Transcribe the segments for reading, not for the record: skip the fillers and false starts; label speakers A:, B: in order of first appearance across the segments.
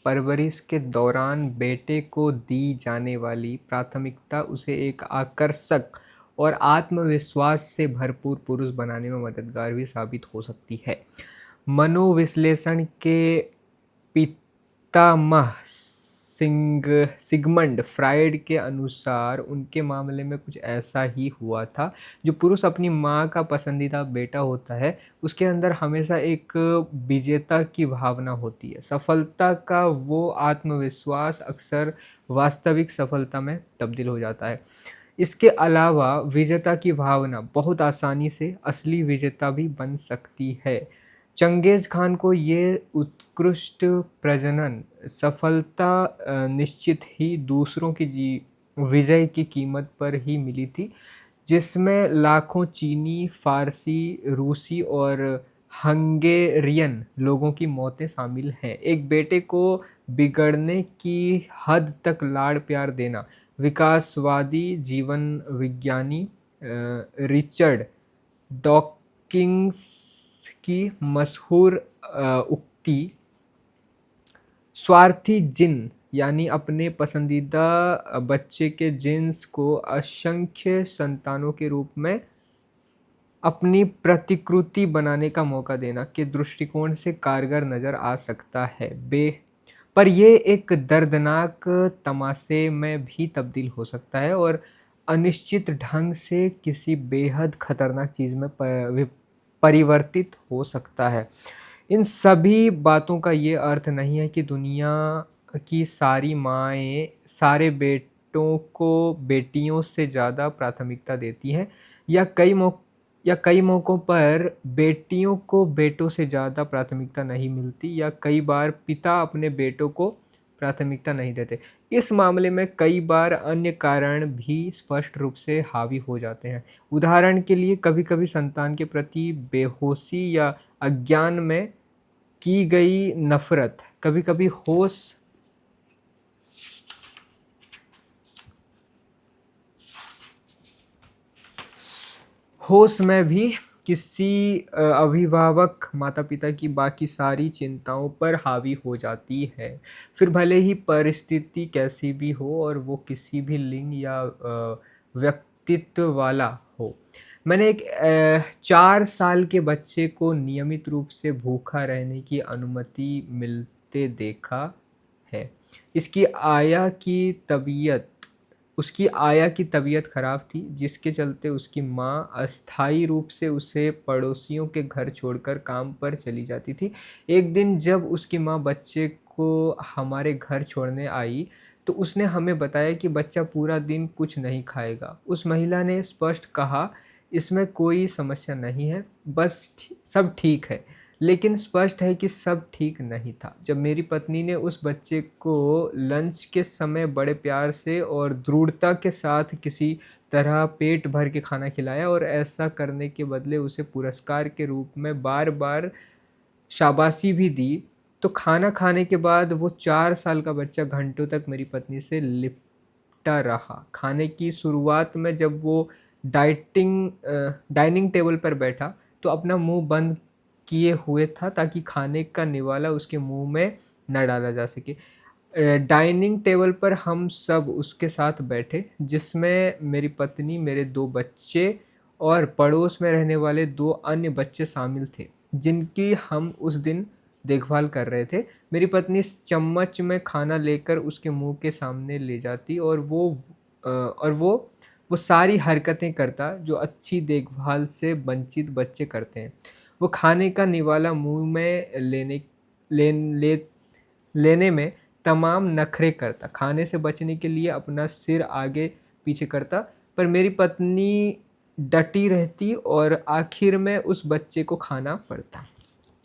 A: परवरिश के दौरान बेटे को दी जाने वाली प्राथमिकता उसे एक आकर्षक और आत्मविश्वास से भरपूर पुरुष बनाने में मददगार भी साबित हो सकती है। मनोविश्लेषण के पितामह सिगमंड फ्रायड के अनुसार उनके मामले में कुछ ऐसा ही हुआ था। जो पुरुष अपनी माँ का पसंदीदा बेटा होता है, उसके अंदर हमेशा एक विजेता की भावना होती है। सफलता का वो आत्मविश्वास अक्सर वास्तविक सफलता में तब्दील हो जाता है। इसके अलावा विजेता की भावना बहुत आसानी से असली विजेता भी बन सकती है। चंगेज़ खान को ये उत्कृष्ट प्रजनन सफलता निश्चित ही दूसरों की विजय की कीमत पर ही मिली थी, जिसमें लाखों चीनी, फ़ारसी, रूसी और हंगेरियन लोगों की मौतें शामिल हैं। एक बेटे को बिगड़ने की हद तक लाड़-प्यार देना विकासवादी जीवन विज्ञानी रिचर्ड डॉकिंस की मशहूर उक्ति स्वार्थी जिन यानी अपने पसंदीदा बच्चे के जिन्स को असंख्य संतानों के रूप में अपनी प्रतिकृति बनाने का मौका देना के दृष्टिकोण से कारगर नज़र आ सकता है। पर ये एक दर्दनाक तमाशे में भी तब्दील हो सकता है और अनिश्चित ढंग से किसी बेहद खतरनाक चीज़ में परिवर्तित हो सकता है। इन सभी बातों का ये अर्थ नहीं है कि दुनिया की सारी माएँ सारे बेटों को बेटियों से ज़्यादा प्राथमिकता देती हैं या कई मौक़ों पर बेटियों को बेटों से ज़्यादा प्राथमिकता नहीं मिलती या कई बार पिता अपने बेटों को प्राथमिकता नहीं देते। इस मामले में कई बार अन्य कारण भी स्पष्ट रूप से हावी हो जाते हैं। उदाहरण के लिए कभी-कभी संतान के प्रति बेहोशी या अज्ञान में की गई नफ़रत, कभी-कभी होश में भी किसी अभिभावक माता-पिता की बाकी सारी चिंताओं पर हावी हो जाती है। फिर भले ही परिस्थिति कैसी भी हो और वो किसी भी लिंग या व्यक्तित्व वाला हो। मैंने एक 4 साल के बच्चे को नियमित रूप से भूखा रहने की अनुमति मिलते देखा है। इसकी आया की तबीयत उसकी आया की तबीयत ख़राब थी, जिसके चलते उसकी माँ अस्थायी रूप से उसे पड़ोसियों के घर छोड़कर काम पर चली जाती थी। एक दिन जब उसकी माँ बच्चे को हमारे घर छोड़ने आई, तो उसने हमें बताया कि बच्चा पूरा दिन कुछ नहीं खाएगा। उस महिला ने स्पष्ट कहा, "इसमें कोई समस्या नहीं है, बस सब ठीक है।" लेकिन स्पष्ट है कि सब ठीक नहीं था। जब मेरी पत्नी ने उस बच्चे को लंच के समय बड़े प्यार से और दृढ़ता के साथ किसी तरह पेट भर के खाना खिलाया और ऐसा करने के बदले उसे पुरस्कार के रूप में बार-बार शाबाशी भी दी, तो खाना खाने के बाद वो 4 साल का बच्चा घंटों तक मेरी पत्नी से लिपटा रहा। खाने की शुरुआत में जब वो डाइनिंग टेबल पर बैठा, तो अपना मुँह बंद किए हुए था ताकि खाने का निवाला उसके मुँह में न डाला जा सके। डाइनिंग टेबल पर हम सब उसके साथ बैठे, जिसमें मेरी पत्नी, मेरे 2 बच्चे और पड़ोस में रहने वाले 2 अन्य बच्चे शामिल थे, जिनकी हम उस दिन देखभाल कर रहे थे। मेरी पत्नी चम्मच में खाना लेकर उसके मुँह के सामने ले जाती और वो सारी हरकतें करता जो अच्छी देखभाल से वंचित बच्चे करते हैं। वो खाने का निवाला मुँह में लेन ले लेने में तमाम नखरे करता, खाने से बचने के लिए अपना सिर आगे-पीछे करता, पर मेरी पत्नी डटी रहती और आखिर में उस बच्चे को खाना पड़ता।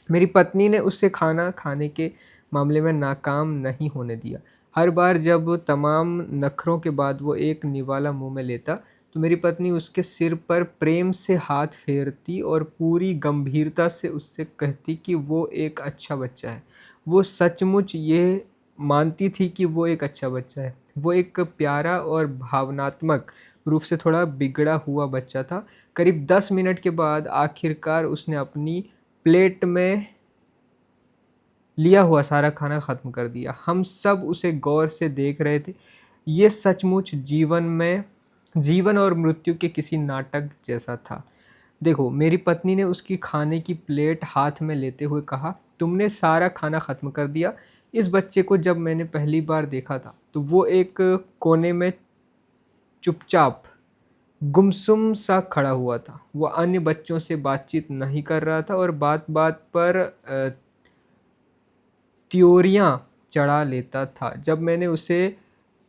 A: मेरी पत्नी ने उसे खाना खाने के मामले में नाकाम नहीं होने दिया। हर बार जब तमाम नखरों के बाद वो एक निवाला मुँह में लेता, तो मेरी पत्नी उसके सिर पर प्रेम से हाथ फेरती और पूरी गंभीरता से उससे कहती कि वो एक अच्छा बच्चा है। वो सचमुच ये मानती थी कि वो एक अच्छा बच्चा है। वो एक प्यारा और भावनात्मक रूप से थोड़ा बिगड़ा हुआ बच्चा था। करीब 10 मिनट के बाद आखिरकार उसने अपनी प्लेट में लिया हुआ सारा खाना ख़त्म कर दिया। हम सब उसे गौर से देख रहे थे। ये सचमुच जीवन और मृत्यु के किसी नाटक जैसा था। देखो, मेरी पत्नी ने उसकी खाने की प्लेट हाथ में लेते हुए कहा, तुमने सारा खाना ख़त्म कर दिया। इस बच्चे को जब मैंने पहली बार देखा था तो वो एक कोने में चुपचाप गुमसुम सा खड़ा हुआ था। वो अन्य बच्चों से बातचीत नहीं कर रहा था और बात-बात पर त्योरियां चढ़ा लेता था। जब मैंने उसे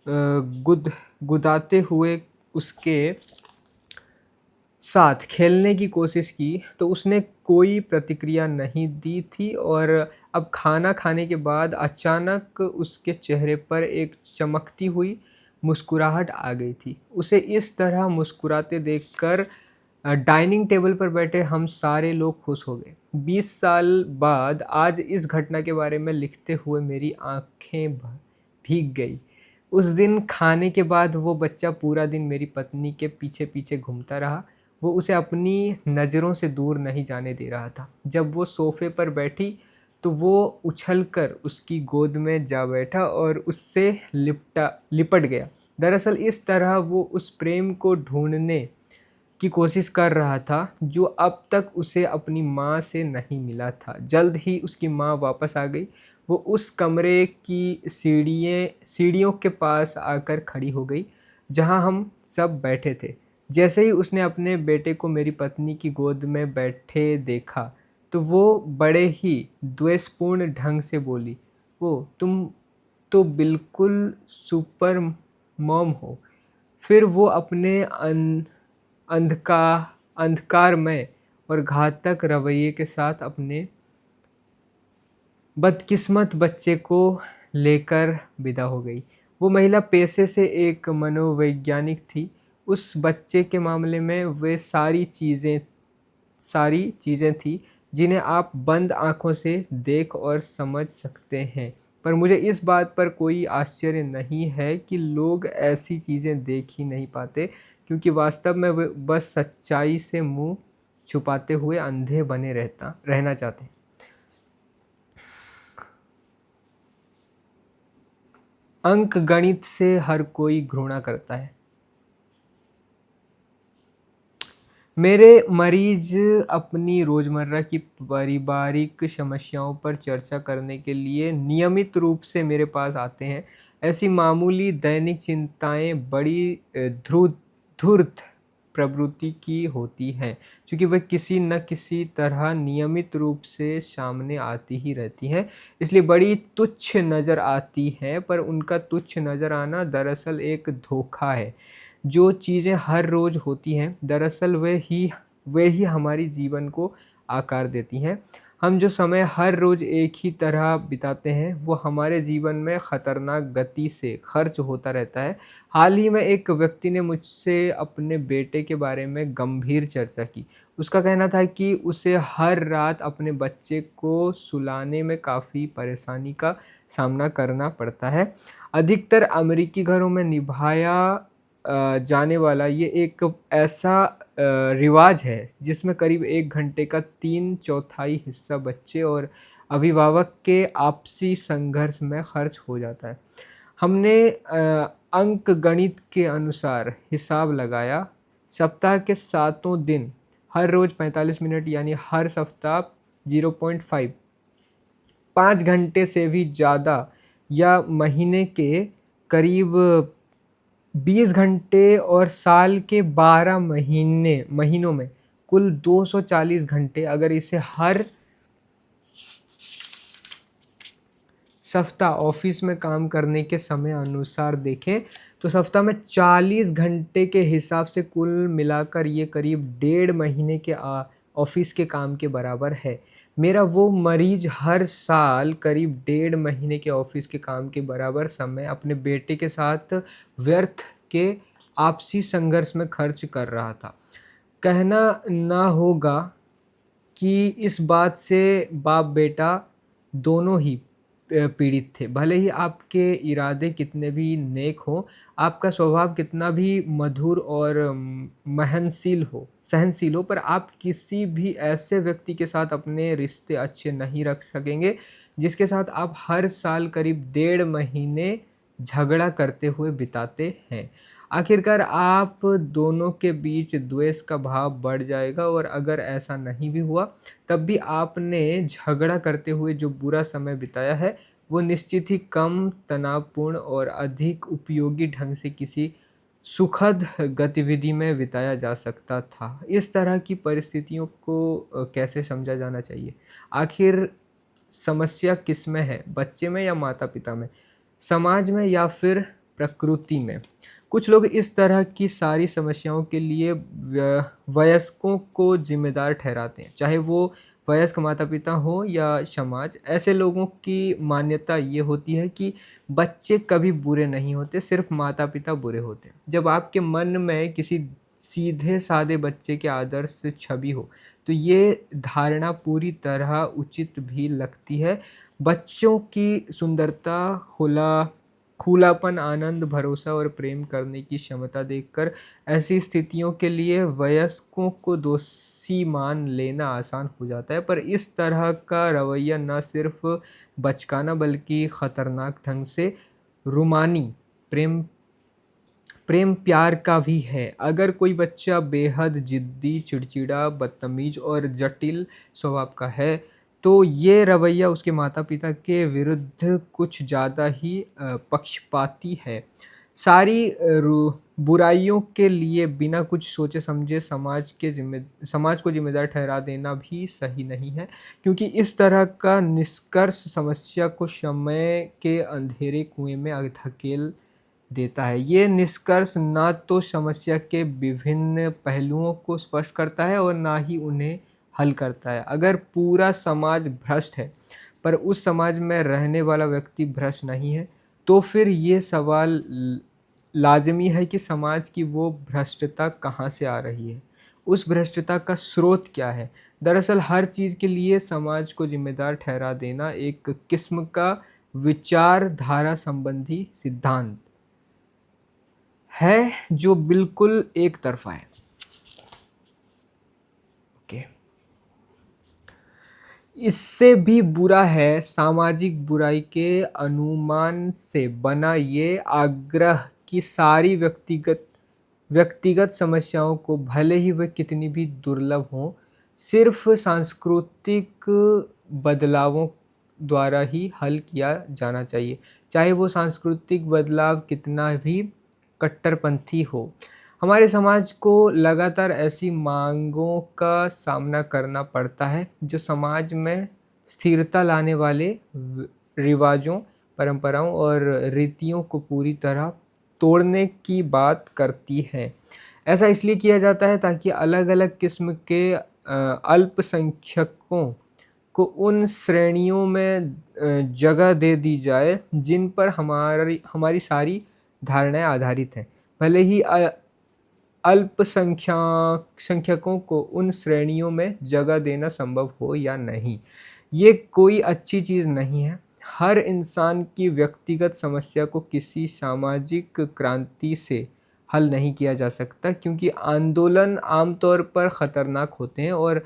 A: गुदगुदाते हुए उसके साथ खेलने की कोशिश की तो उसने कोई प्रतिक्रिया नहीं दी थी और अब खाना खाने के बाद अचानक उसके चेहरे पर एक चमकती हुई मुस्कुराहट आ गई थी। उसे इस तरह मुस्कुराते देखकर डाइनिंग टेबल पर बैठे हम सारे लोग खुश हो गए। 20 साल बाद आज इस घटना के बारे में लिखते हुए मेरी आँखें भीग गई। उस दिन खाने के बाद वो बच्चा पूरा दिन मेरी पत्नी के पीछे-पीछे घूमता रहा। वो उसे अपनी नज़रों से दूर नहीं जाने दे रहा था। जब वो सोफ़े पर बैठी तो वो उछलकर उसकी गोद में जा बैठा और उससे लिपट गया। दरअसल इस तरह वो उस प्रेम को ढूँढने की कोशिश कर रहा था जो अब तक उसे अपनी माँ से नहीं मिला था। जल्द ही उसकी माँ वापस आ गई। वो उस कमरे की सीढ़ियों के पास आकर खड़ी हो गई जहाँ हम सब बैठे थे। जैसे ही उसने अपने बेटे को मेरी पत्नी की गोद में बैठे देखा तो वो बड़े ही द्वेषपूर्ण ढंग से बोली, "ओह! तुम तो बिल्कुल सुपर मॉम हो।" फिर वो अपने अंधका अंधकारमय और घातक रवैये के साथ अपने बदकिस्मत बच्चे को लेकर विदा हो गई। वो महिला पेशे से एक मनोवैज्ञानिक थी। उस बच्चे के मामले में वे सारी चीज़ें थी जिन्हें आप बंद आँखों से देख और समझ सकते हैं। पर मुझे इस बात पर कोई आश्चर्य नहीं है कि लोग ऐसी चीज़ें देख ही नहीं पाते, क्योंकि वास्तव में वे बस सच्चाई से मुँह छुपाते हुए अंधे बने रहना चाहते हैं। अंकगणित से हर कोई घृणा करता है। मेरे मरीज अपनी रोज़मर्रा की पारिवारिक समस्याओं पर चर्चा करने के लिए नियमित रूप से मेरे पास आते हैं। ऐसी मामूली दैनिक चिंताएँ बड़ी धूर्त प्रवृत्ति की होती हैं, क्योंकि वे किसी न किसी तरह नियमित रूप से सामने आती ही रहती हैं, इसलिए बड़ी तुच्छ नज़र आती हैं, पर उनका तुच्छ नज़र आना दरअसल एक धोखा है। जो चीज़ें हर रोज़ होती हैं, दरअसल वे ही हमारी जीवन को आकार देती हैं। हम जो समय हर रोज़ एक ही तरह बिताते हैं, वो हमारे जीवन में ख़तरनाक गति से खर्च होता रहता है। हाल ही में एक व्यक्ति ने मुझसे अपने बेटे के बारे में गंभीर चर्चा की। उसका कहना था कि उसे हर रात अपने बच्चे को सुलाने में काफ़ी परेशानी का सामना करना पड़ता है। अधिकतर अमेरिकी घरों में निभाया जाने वाला ये एक ऐसा रिवाज है जिसमें करीब 1 घंटे का 3/4 हिस्सा बच्चे और अभिभावक के आपसी संघर्ष में खर्च हो जाता है। हमने अंकगणित के अनुसार हिसाब लगाया, सप्ताह के सातों दिन, हर रोज़ 45 मिनट यानी हर सप्ताह 0.5 5 घंटे से भी ज़्यादा या महीने के करीब 20 घंटे और साल के 12 महीनों में कुल 240 घंटे, अगर इसे हर सप्ताह ऑफिस में काम करने के समय अनुसार देखें तो सप्ताह में 40 घंटे के हिसाब से कुल मिलाकर ये करीब 1.5 महीने के ऑफिस के काम के बराबर है। मेरा वो मरीज हर साल करीब 1.5 महीने के ऑफिस के काम के बराबर समय अपने बेटे के साथ व्यर्थ के आपसी संघर्ष में खर्च कर रहा था। कहना ना होगा कि इस बात से बाप बेटा दोनों ही पीड़ित थे। भले ही आपके इरादे कितने भी नेक हों, आपका स्वभाव कितना भी मधुर और सहनशील हो, पर आप किसी भी ऐसे व्यक्ति के साथ अपने रिश्ते अच्छे नहीं रख सकेंगे, जिसके साथ आप हर साल करीब 1.5 महीने झगड़ा करते हुए बिताते हैं। आखिरकार आप दोनों के बीच द्वेष का भाव बढ़ जाएगा, और अगर ऐसा नहीं भी हुआ, तब भी आपने झगड़ा करते हुए जो बुरा समय बिताया है, वो निश्चित ही कम तनावपूर्ण और अधिक उपयोगी ढंग से किसी सुखद गतिविधि में बिताया जा सकता था। इस तरह की परिस्थितियों को कैसे समझा जाना चाहिए? आखिर समस्या किसमें है? बच्चे में या माता-पिता में? समाज में या फिर प्रकृति में? कुछ लोग इस तरह की सारी समस्याओं के लिए वयस्कों को ज़िम्मेदार ठहराते हैं, चाहे वो वयस्क माता-पिता हों या समाज। ऐसे लोगों की मान्यता ये होती है कि बच्चे कभी बुरे नहीं होते, सिर्फ़ माता-पिता बुरे होते हैं। जब आपके मन में किसी सीधे-साधे बच्चे के आदर्श छवि हो, तो ये धारणा पूरी तरह उचित भी लगती है। बच्चों की सुंदरता, खुलापन, आनंद, भरोसा और प्रेम करने की क्षमता देखकर ऐसी स्थितियों के लिए वयस्कों को दोषी मान लेना आसान हो जाता है। पर इस तरह का रवैया न सिर्फ बचकाना बल्कि खतरनाक ढंग से रूमानी प्रेम प्रेम प्यार का भी है। अगर कोई बच्चा बेहद ज़िद्दी, चिड़चिड़ा, बदतमीज़ और जटिल स्वभाव का है, तो ये रवैया उसके माता-पिता के विरुद्ध कुछ ज़्यादा ही पक्षपाती है। सारी बुराइयों के लिए बिना कुछ सोचे-समझे समाज को ज़िम्मेदार ठहरा देना भी सही नहीं है, क्योंकि इस तरह का निष्कर्ष समस्या को समय के अंधेरे कुएँ में धकेल देता है। ये निष्कर्ष ना तो समस्या के विभिन्न पहलुओं को स्पष्ट करता है और ना ही उन्हें हल करता है। अगर पूरा समाज भ्रष्ट है, पर उस समाज में रहने वाला व्यक्ति भ्रष्ट नहीं है, तो फिर ये सवाल लाज़मी है कि समाज की वो भ्रष्टता कहाँ से आ रही है? उस भ्रष्टता का स्रोत क्या है? दरअसल हर चीज़ के लिए समाज को ज़िम्मेदार ठहरा देना एक किस्म का विचारधारा संबंधी सिद्धांत है, जो बिल्कुल एक तरफ़ा है। ओके। इससे भी बुरा है सामाजिक बुराई के अनुमान से बना ये आग्रह कि सारी व्यक्तिगत समस्याओं को, भले ही वे कितनी भी दुर्लभ हों, सिर्फ़ सांस्कृतिक बदलावों द्वारा ही हल किया जाना चाहिए। चाहे वो सांस्कृतिक बदलाव कितना भी कट्टरपंथी हो। हमारे समाज को लगातार ऐसी माँगों का सामना करना पड़ता है, जो समाज में स्थिरता लाने वाले रिवाजों, परंपराओं और रीतियों को पूरी तरह तोड़ने की बात करती हैं। ऐसा इसलिए किया जाता है ताकि अलग-अलग किस्म के अल्पसंख्यकों को उन श्रेणियों में जगह दे दी जाए, जिन पर हमारी हमारी सारी धारणाएँ आधारित हैं। भले ही संख्यकों को उन श्रेणियों में जगह देना संभव हो या नहीं, ये कोई अच्छी चीज़ नहीं है। हर इंसान की व्यक्तिगत समस्या को किसी सामाजिक क्रांति से हल नहीं किया जा सकता, क्योंकि आंदोलन आमतौर पर खतरनाक होते हैं और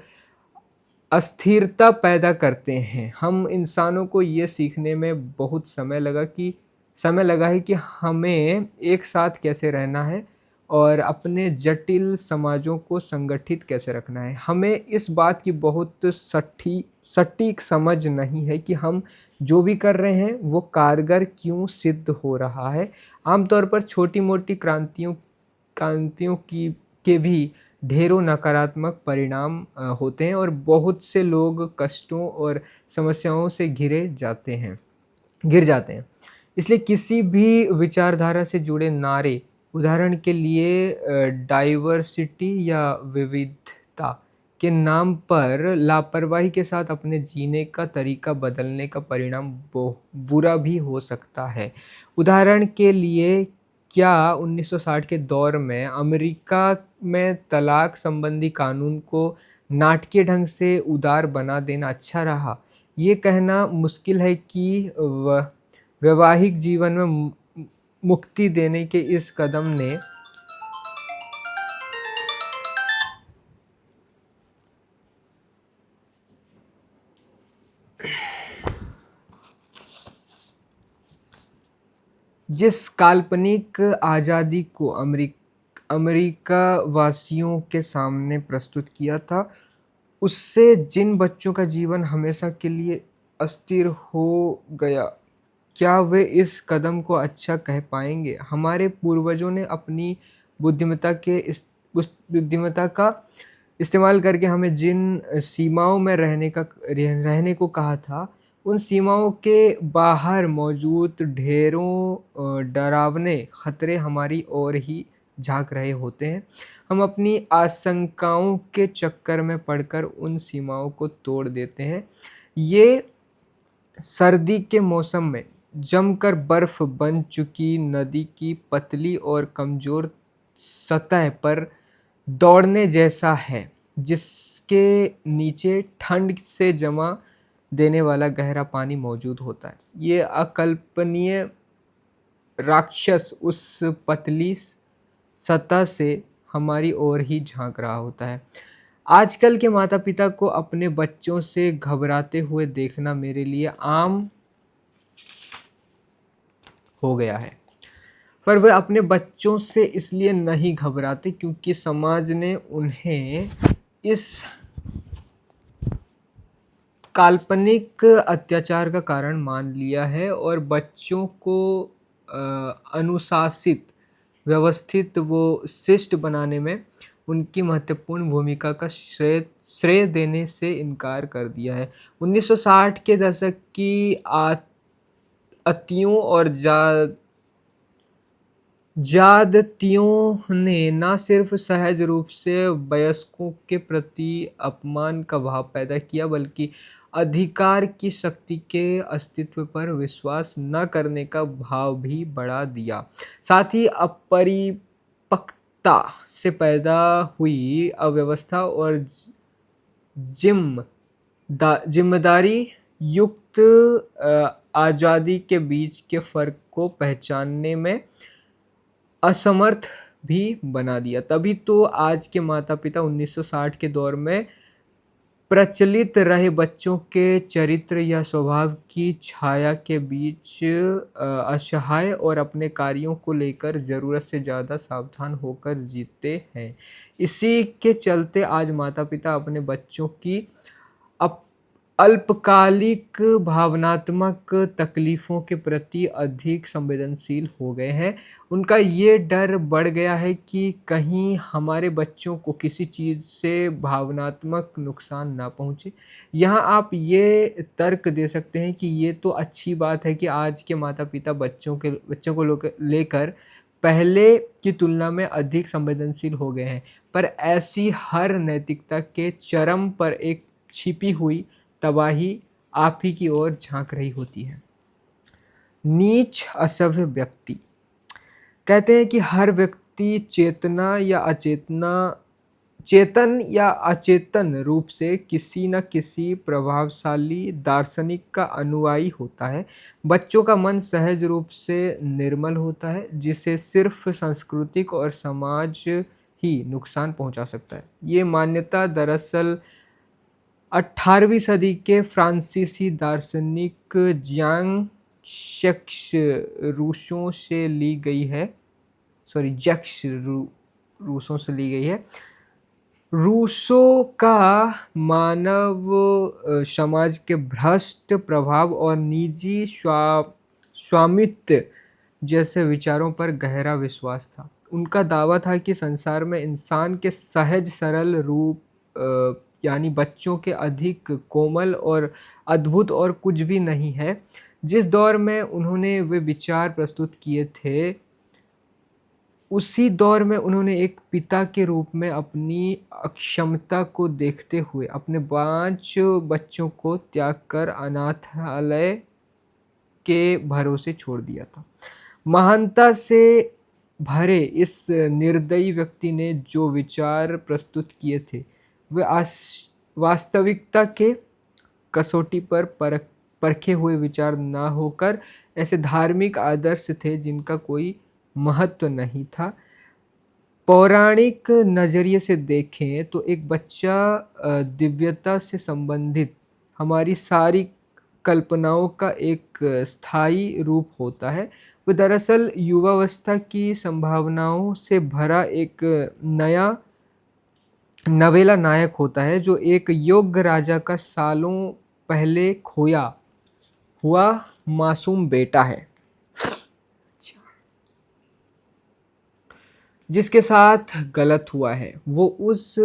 A: अस्थिरता पैदा करते हैं। हम इंसानों को ये सीखने में बहुत समय लगा है कि हमें एक साथ कैसे रहना है और अपने जटिल समाजों को संगठित कैसे रखना है। हमें इस बात की बहुत सटीक समझ नहीं है कि हम जो भी कर रहे हैं वो कारगर क्यों सिद्ध हो रहा है। आमतौर पर छोटी-मोटी क्रांतियों की के भी ढेरों नकारात्मक परिणाम होते हैं और बहुत से लोग कष्टों और समस्याओं से गिर जाते हैं। इसलिए किसी भी विचारधारा से जुड़े नारे, उदाहरण के लिए डाइवर्सिटी या विविधता के नाम पर लापरवाही के साथ अपने जीने का तरीका बदलने का परिणाम बुरा भी हो सकता है। उदाहरण के लिए, क्या 1960 के दौर में अमेरिका में तलाक संबंधी कानून को नाटकीय ढंग से उदार बना देना अच्छा रहा, ये कहना मुश्किल है कि वैवाहिक जीवन में मुक्ति देने के इस कदम ने जिस काल्पनिक आज़ादी को अमेरिका वासियों के सामने प्रस्तुत किया था, उससे जिन बच्चों का जीवन हमेशा के लिए अस्थिर हो गया, क्या वे इस कदम को अच्छा कह पाएँगे? हमारे पूर्वजों ने अपनी बुद्धिमत्ता का इस्तेमाल करके हमें जिन सीमाओं में रहने को कहा था, उन सीमाओं के बाहर मौजूद ढेरों डरावने खतरे हमारी ओर ही झाँक रहे होते हैं। हम अपनी आशंकाओं के चक्कर में पड़कर उन सीमाओं को तोड़ देते हैं। ये सर्दी के मौसम में जमकर बर्फ बन चुकी नदी की पतली और कमज़ोर सतह पर दौड़ने जैसा है, जिसके नीचे ठंड से जमा देने वाला गहरा पानी मौजूद होता है। ये अकल्पनीय राक्षस उस पतली सतह से हमारी ओर ही झाँक रहा होता है। आजकल के माता-पिता को अपने बच्चों से घबराते हुए देखना मेरे लिए आम हो गया है। पर वे अपने बच्चों से इसलिए नहीं घबराते क्योंकि समाज ने उन्हें इस काल्पनिक अत्याचार का कारण मान लिया है और बच्चों को अनुशासित, व्यवस्थित व शिष्ट बनाने में उनकी महत्वपूर्ण भूमिका का श्रेय देने से इनकार कर दिया है। 1960 के दशक की अतियों और ज्यादतियों ने न सिर्फ सहज रूप से वयस्कों के प्रति अपमान का भाव पैदा किया, बल्कि अधिकार की शक्ति के अस्तित्व पर विश्वास न करने का भाव भी बढ़ा दिया। साथ ही अपरिपक्वता से पैदा हुई अव्यवस्था और जिम्मेदारी युक्त आज़ादी के बीच के फ़र्क को पहचानने में असमर्थ भी बना दिया। तभी तो आज के माता-पिता 1960 के दौर में प्रचलित रहे बच्चों के चरित्र या स्वभाव की छाया के बीच असहाय और अपने कार्यों को लेकर ज़रूरत से ज़्यादा सावधान होकर जीते हैं। इसी के चलते आज माता-पिता अपने बच्चों की अप अल्पकालिक भावनात्मक तकलीफ़ों के प्रति अधिक संवेदनशील हो गए हैं। उनका ये डर बढ़ गया है कि कहीं हमारे बच्चों को किसी चीज़ से भावनात्मक नुकसान ना पहुँचे। यहाँ आप ये तर्क दे सकते हैं कि ये तो अच्छी बात है कि आज के माता-पिता बच्चों को लेकर पहले की तुलना में अधिक संवेदनशील हो गए हैं। पर ऐसी हर नैतिकता के चरम पर एक छिपी हुई तबाही आप ही की ओर झाँक रही होती है। नीच असभ्य व्यक्ति कहते हैं कि हर व्यक्ति चेतन या अचेतन रूप से किसी न किसी प्रभावशाली दार्शनिक का अनुयायी होता है। बच्चों का मन सहज रूप से निर्मल होता है, जिसे सिर्फ सांस्कृतिक और समाज ही नुकसान पहुंचा सकता है। ये मान्यता दरअसल 18वीं सदी के फ्रांसीसी दार्शनिक ज़्यांग शक्स रूसों से ली गई है। रूसों से ली गई है। रूसो का मानव समाज के भ्रष्ट प्रभाव और निजी स्वामित्व जैसे विचारों पर गहरा विश्वास था। उनका दावा था कि संसार में इंसान के सहज सरल रूप यानी बच्चों के अधिक कोमल और अद्भुत और कुछ भी नहीं है। जिस दौर में उन्होंने वे विचार प्रस्तुत किए थे, उसी दौर में उन्होंने एक पिता के रूप में अपनी अक्षमता को देखते हुए अपने 5 बच्चों को त्याग कर अनाथालय के भरोसे छोड़ दिया था। महानता से भरे इस निर्दयी व्यक्ति ने जो विचार प्रस्तुत किए थे, वे वास्तविकता के कसौटी पर परखे हुए विचार ना होकर ऐसे धार्मिक आदर्श थे जिनका कोई महत्व नहीं था। पौराणिक नज़रिए से देखें तो एक बच्चा दिव्यता से संबंधित हमारी सारी कल्पनाओं का एक स्थायी रूप होता है। वो दरअसल युवावस्था की संभावनाओं से भरा एक नया नवेला नायक होता है जो एक योग्य राजा का सालों पहले खोया हुआ मासूम बेटा है। जिसके साथ गलत हुआ है, वो उस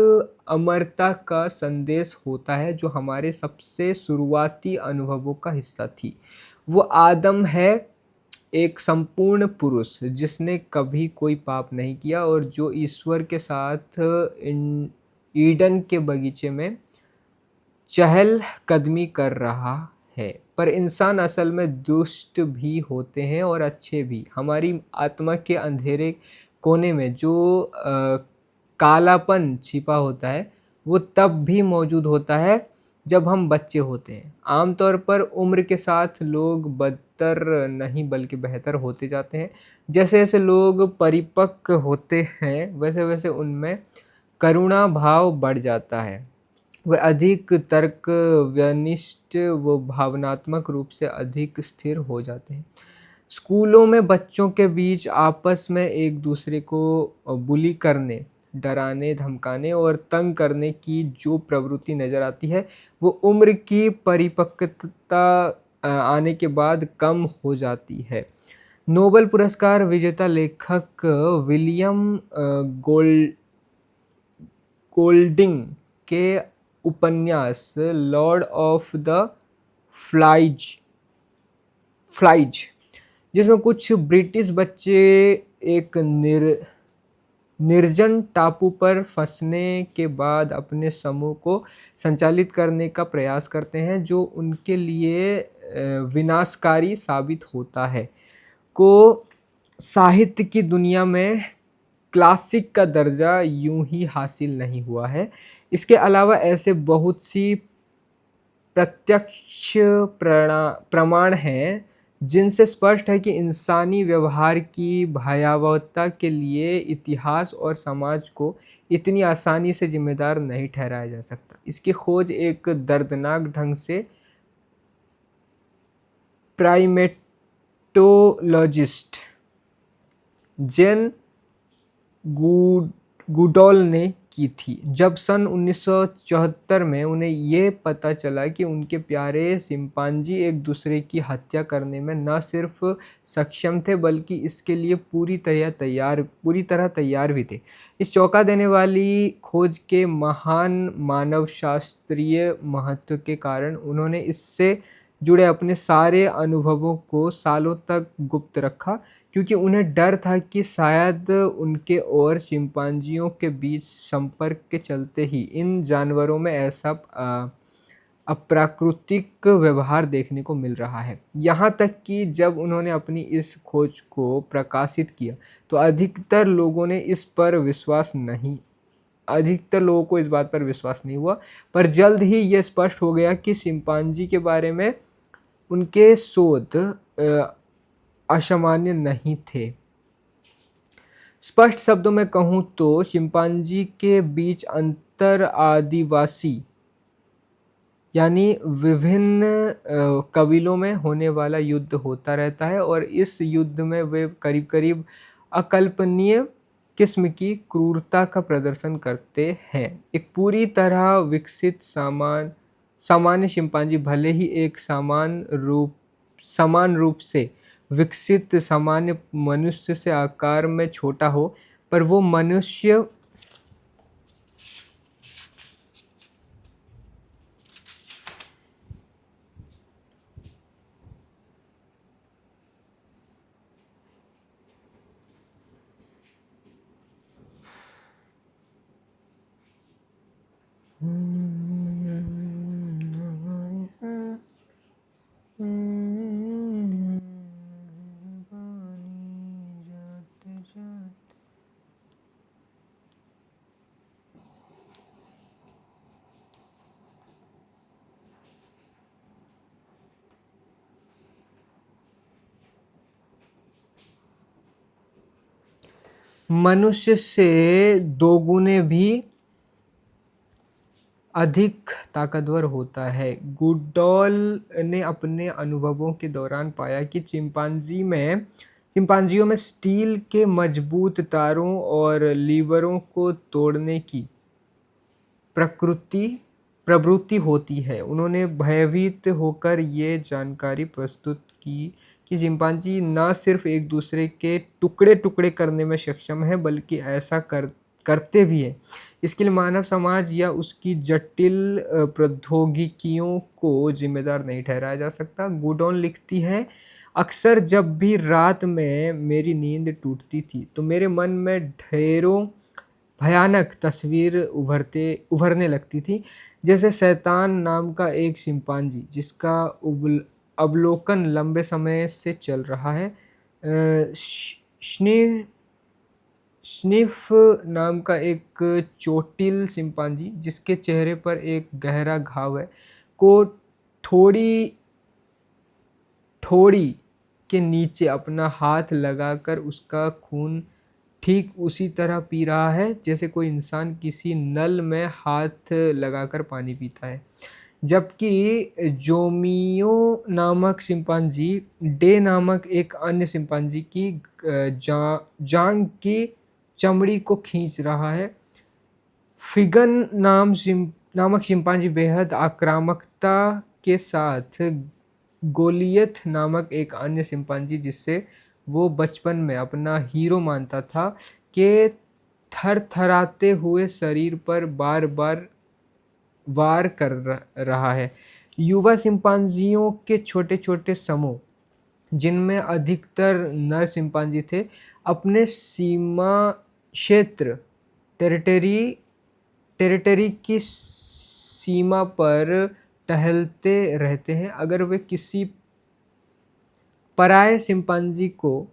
A: अमरता का संदेश होता है जो हमारे सबसे शुरुआती अनुभवों का हिस्सा थी। वो आदम है, एक संपूर्ण पुरुष जिसने कभी कोई पाप नहीं किया और जो ईश्वर के साथ ईडन के बगीचे में चहलकदमी कर रहा है। पर इंसान असल में दुष्ट भी होते हैं और अच्छे भी। हमारी आत्मा के अंधेरे कोने में जो कालापन छिपा होता है, वो तब भी मौजूद होता है जब हम बच्चे होते हैं। आमतौर पर उम्र के साथ लोग बदतर नहीं बल्कि बेहतर होते जाते हैं। जैसे-जैसे लोग परिपक्व होते हैं, वैसे-वैसे उनमें करुणा भाव बढ़ जाता है। वे अधिक तर्क व्यनिष्ठ व भावनात्मक रूप से अधिक स्थिर हो जाते हैं। स्कूलों में बच्चों के बीच आपस में एक दूसरे को बुली करने, डराने, धमकाने और तंग करने की जो प्रवृत्ति नज़र आती है, वो उम्र की परिपक्वता आने के बाद कम हो जाती है। नोबेल पुरस्कार विजेता लेखक विलियम गोल्डिंग के उपन्यास Lord of the flies flies जिसमें कुछ ब्रिटिश बच्चे एक निर्जन टापू पर फंसने के बाद अपने समूह को संचालित करने का प्रयास करते हैं जो उनके लिए विनाशकारी साबित होता है, को साहित्य की दुनिया में क्लासिक का दर्जा यूं ही हासिल नहीं हुआ है। इसके अलावा ऐसे बहुत सी प्रत्यक्ष प्रमाण हैं जिनसे स्पष्ट है कि इंसानी व्यवहार की भयावहता के लिए इतिहास और समाज को इतनी आसानी से जिम्मेदार नहीं ठहराया जा सकता। इसकी खोज एक दर्दनाक ढंग से प्राइमेटोलॉजिस्ट जेन गुडॉल ने की थी, जब सन 1974 में उन्हें ये पता चला कि उनके प्यारे शिम्पांजी एक दूसरे की हत्या करने में न सिर्फ सक्षम थे बल्कि इसके लिए पूरी तरह तैयार भी थे। इस चौंका देने वाली खोज के महान मानवशास्त्रीय महत्व के कारण उन्होंने इससे जुड़े अपने सारे अनुभवों को सालों तक गुप्त रखा, क्योंकि उन्हें डर था कि शायद उनके और शिम्पांजियों के बीच संपर्क के चलते ही इन जानवरों में ऐसा अप्राकृतिक व्यवहार देखने को मिल रहा है। यहाँ तक कि जब उन्होंने अपनी इस खोज को प्रकाशित किया तो अधिकतर लोगों को इस बात पर विश्वास नहीं हुआ, पर जल्द ही ये स्पष्ट हो गया कि शिम्पांजी के बारे में उनके शोध असामान्य नहीं थे। स्पष्ट शब्दों में कहूँ तो शिम्पांजी के बीच अंतर आदिवासी यानी विभिन्न कबीलों में होने वाला युद्ध होता रहता है और इस युद्ध में वे करीब-करीब अकल्पनीय किस्म की क्रूरता का प्रदर्शन करते हैं। एक पूरी तरह विकसित सामान्य शिम्पांजी भले ही एक समान रूप से विकसित सामान्य मनुष्य से आकार में छोटा हो, पर वो मनुष्य मनुष्य से दोगुने भी अधिक ताकतवर होता है। गुडॉल ने अपने अनुभवों के दौरान पाया कि चिंपांजियों में स्टील के मजबूत तारों और लीवरों को तोड़ने की प्रकृति प्रवृत्ति होती है। उन्होंने भयभीत होकर ये जानकारी प्रस्तुत की कि चिंपांजी न सिर्फ एक दूसरे के टुकड़े-टुकड़े करने में सक्षम है, बल्कि ऐसा करते भी हैं। इसके लिए मानव समाज या उसकी जटिल प्रौद्योगिकियों को जिम्मेदार नहीं ठहराया जा सकता। गुडॉन लिखती है, अक्सर जब भी रात में मेरी नींद टूटती थी, तो मेरे मन में ढेरों भयानक तस्वीर उभरने लगती थी। जैसे शैतान नाम का एक शिम्पांजी जिसका अवलोकन लंबे समय से चल रहा है। स्निफ नाम का एक चोटिल शिम्पांजी जिसके चेहरे पर एक गहरा घाव है, को थोड़ी ठोड़ी के नीचे अपना हाथ लगाकर उसका खून ठीक उसी तरह पी रहा है जैसे कोई इंसान किसी नल में हाथ लगाकर पानी पीता है। जबकि जोमियो नामक शिम्पांजी डे नामक एक अन्य शिम्पांजी की जांघ की चमड़ी को खींच रहा है। फिगन नामक शिम्पांजी बेहद आक्रामकता के साथ गोलियत नामक एक अन्य शिम्पांजी जिससे वो बचपन में अपना हीरो मानता था, के थरथराते हुए शरीर पर बार बार वार कर रहा है। युवा शिम्पांजियों के छोटे छोटे समूह जिनमें अधिकतर नर शिम्पांजी थे, अपने सीमा क्षेत्र टेरिटरी की सीमा पर टहलते रहते हैं। अगर वे किसी पराये शिम्पांजी को,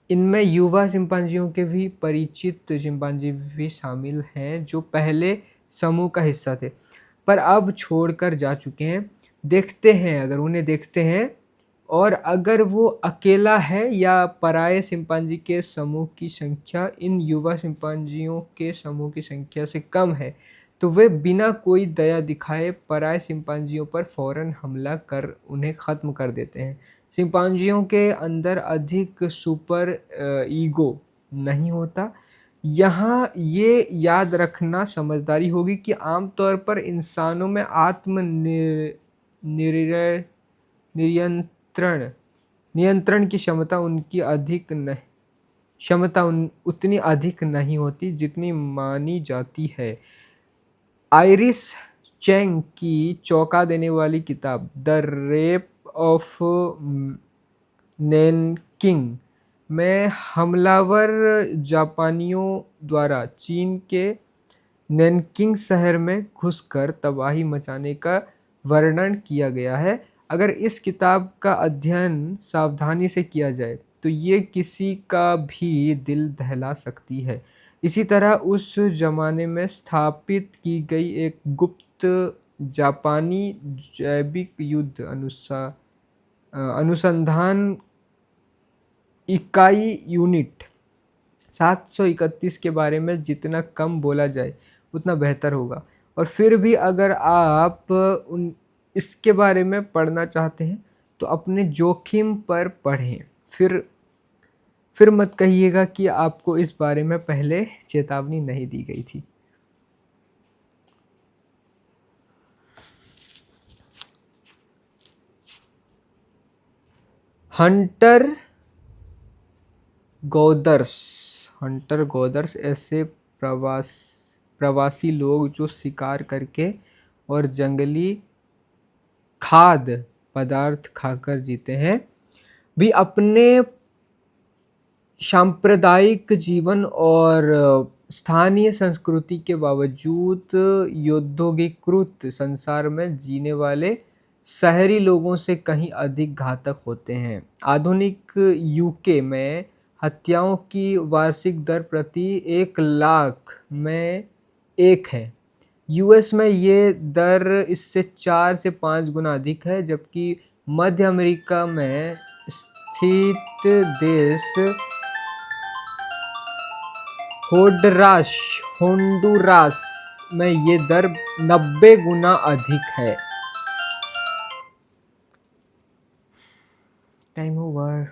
A: इनमें युवा शिम्पांजियों के भी परिचित शिम्पांजी भी शामिल हैं जो पहले समूह का हिस्सा थे पर अब छोड़कर जा चुके हैं, देखते हैं अगर उन्हें देखते हैं, और अगर वो अकेला है या पराये शिम्पांजी के समूह की संख्या इन युवा शिम्पांजियों के समूह की संख्या से कम है, तो वे बिना कोई दया दिखाए पराये शिम्पांजियों पर फौरन हमला कर उन्हें ख़त्म कर देते हैं। शिम्पांजियों के अंदर अधिक सुपर ईगो नहीं होता। यहाँ ये याद रखना समझदारी होगी कि आमतौर पर इंसानों में नियंत्रण नियंत्रण की क्षमता उतनी अधिक नहीं होती जितनी मानी जाती है। आइरिस चैंग की चौंका देने वाली किताब द रेप ऑफ नैनकिंग में हमलावर जापानियों द्वारा चीन के नैनकिंग शहर में घुसकर तबाही मचाने का वर्णन किया गया है। अगर इस किताब का अध्ययन सावधानी से किया जाए तो ये किसी का भी दिल दहला सकती है। इसी तरह उस ज़माने में स्थापित की गई एक गुप्त जापानी जैविक युद्ध अनुसंधान इकाई यूनिट 731 के बारे में जितना कम बोला जाए उतना बेहतर होगा। और फिर भी अगर आप इसके बारे में पढ़ना चाहते हैं तो अपने जोखिम पर पढ़ें। फिर मत कहिएगा कि आपको इस बारे में पहले चेतावनी नहीं दी गई थी। हंटर गौदर्स ऐसे प्रवासी लोग जो शिकार करके और जंगली खाद्य पदार्थ खाकर जीते हैं, भी अपने सांप्रदायिक जीवन और स्थानीय संस्कृति के बावजूद औद्योगिकृत संसार में जीने वाले शहरी लोगों से कहीं अधिक घातक होते हैं। आधुनिक यूके में हत्याओं की वार्षिक दर प्रति 1,00,000 में 1 है। यूएस में ये दर इससे 4 से 5 गुना अधिक है, जबकि मध्य अमेरिका में स्थित देश होंडुरास होंडुरास में ये दर 90 गुना अधिक है। Time over.